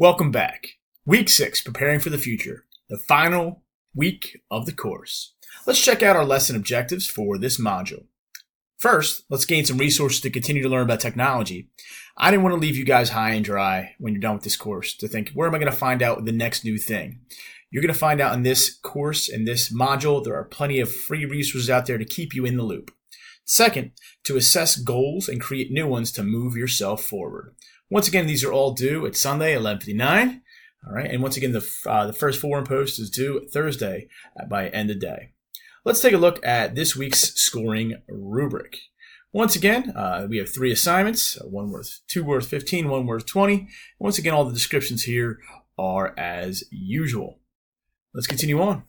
Welcome back. Week 6, preparing for the future, the final week of the course. Let's check out our lesson objectives for this module. First, let's gain some resources to continue to learn about technology. I didn't want to leave you guys high and dry when you're done with this course to think, where am I going to find out the next new thing? You're going to find out in this course, in this module, there are plenty of free resources out there to keep you in the loop. Second, to assess goals and create new ones to move yourself forward. Once again, these are all due at Sunday, 11:59. All right, and once again, the first forum post is due Thursday by end of day. Let's take a look at this week's scoring rubric. Once again, we have 3 assignments, two worth 15, one worth 20. Once again, all the descriptions here are as usual. Let's continue on.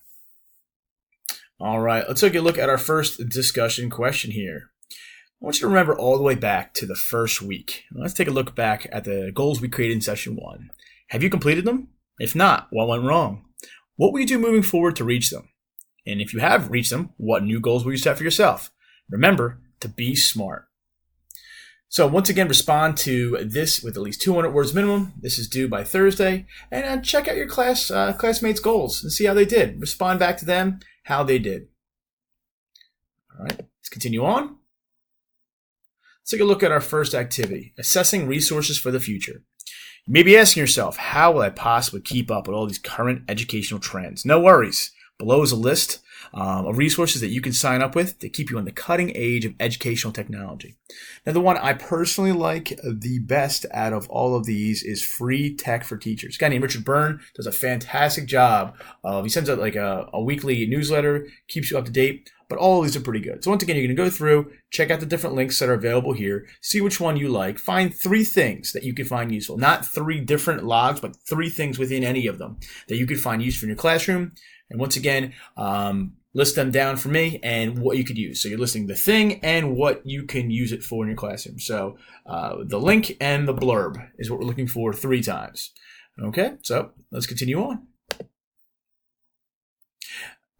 All right, let's take a look at our first discussion question here. I want you to remember all the way back to the first week. Let's take a look back at the goals we created in session 1. Have you completed them? If not, what went wrong? What will you do moving forward to reach them? And if you have reached them, what new goals will you set for yourself? Remember to be smart. So once again, respond to this with at least 200 words minimum. This is due by Thursday. And check out your classmates' goals and see how they did. Respond back to them, how they did. All right, let's continue on. Let's take a look at our first activity, assessing resources for the future. You may be asking yourself, how will I possibly keep up with all these current educational trends? No worries. Below is a list of resources that you can sign up with to keep you on the cutting edge of educational technology. Now, the one I personally like the best out of all of these is Free Tech for Teachers. A guy named Richard Byrne does a fantastic job. He sends out like a weekly newsletter, keeps you up to date, but all of these are pretty good. So once again, you're going to go through, check out the different links that are available here, see which one you like, find 3 things that you can find useful. Not 3 different logs, but 3 things within any of them that you could find useful in your classroom. And once again, list them down for me and what you could use. So you're listing the thing and what you can use it for in your classroom. So the link and the blurb is what we're looking for 3 times. Okay, so let's continue on.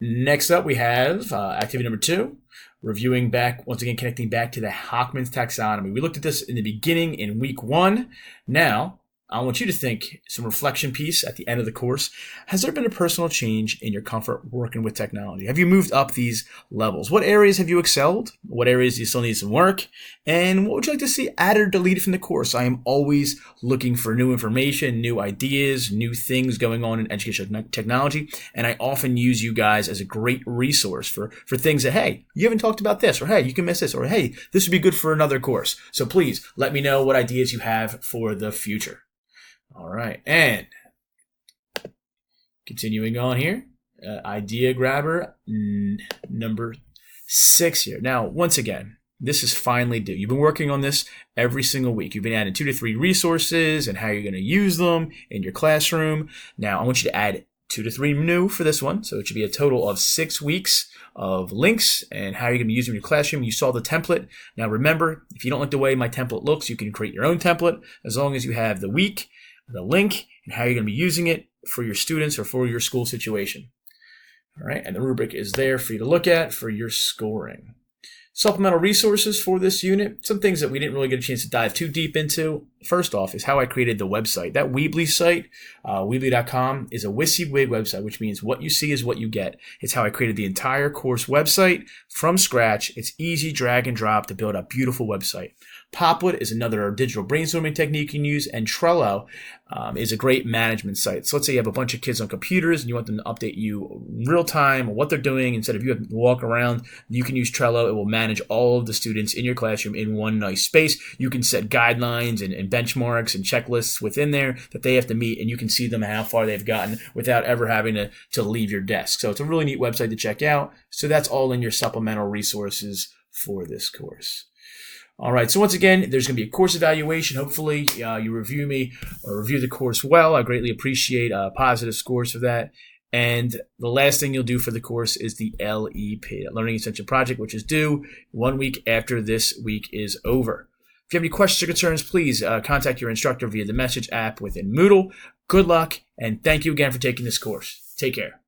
Next up, we have activity number 2, reviewing back, once again, connecting back to the Hockman's taxonomy. We looked at this in the beginning in week 1. Now, I want you to think some reflection piece at the end of the course. Has there been a personal change in your comfort working with technology? Have you moved up these levels? What areas have you excelled? What areas do you still need some work? And what would you like to see added or deleted from the course? I am always looking for new information, new ideas, new things going on in educational technology. And I often use you guys as a great resource for things that, hey, you haven't talked about this, or hey, you can miss this, or hey, this would be good for another course. So please let me know what ideas you have for the future. All right, and continuing on here, idea grabber number 6 here. Now, once again, this is finally due. You've been working on this every single week. You've been adding 2 to 3 resources and how you're going to use them in your classroom. Now, I want you to add 2 to 3 new for this one. So it should be a total of 6 weeks of links and how you're going to use them in your classroom. You saw the template. Now, remember, if you don't like the way my template looks, you can create your own template as long as you have the week, the link, and how you're going to be using it for your students or for your school situation. All right, and the rubric is there for you to look at for your scoring. Supplemental resources for this unit, some things that we didn't really get a chance to dive too deep into. First off is how I created the website. That Weebly site, Weebly.com, is a WYSIWYG website, which means what you see is what you get. It's how I created the entire course website from scratch. It's easy drag and drop to build a beautiful website. Poplet is another digital brainstorming technique you can use, and Trello is a great management site. So let's say you have a bunch of kids on computers and you want them to update you real time on what they're doing. Instead of you having to walk around, you can use Trello. It will manage all of the students in your classroom in one nice space. You can set guidelines and benchmarks and checklists within there that they have to meet, and you can see them how far they've gotten without ever having to leave your desk. So it's a really neat website to check out. So that's all in your supplemental resources for this course. All right, so once again, there's going to be a course evaluation. Hopefully, you review me or review the course well. I greatly appreciate positive scores for that. And the last thing you'll do for the course is the LEP, Learning Essential Project, which is due 1 week after this week is over. If you have any questions or concerns, please contact your instructor via the message app within Moodle. Good luck, and thank you again for taking this course. Take care.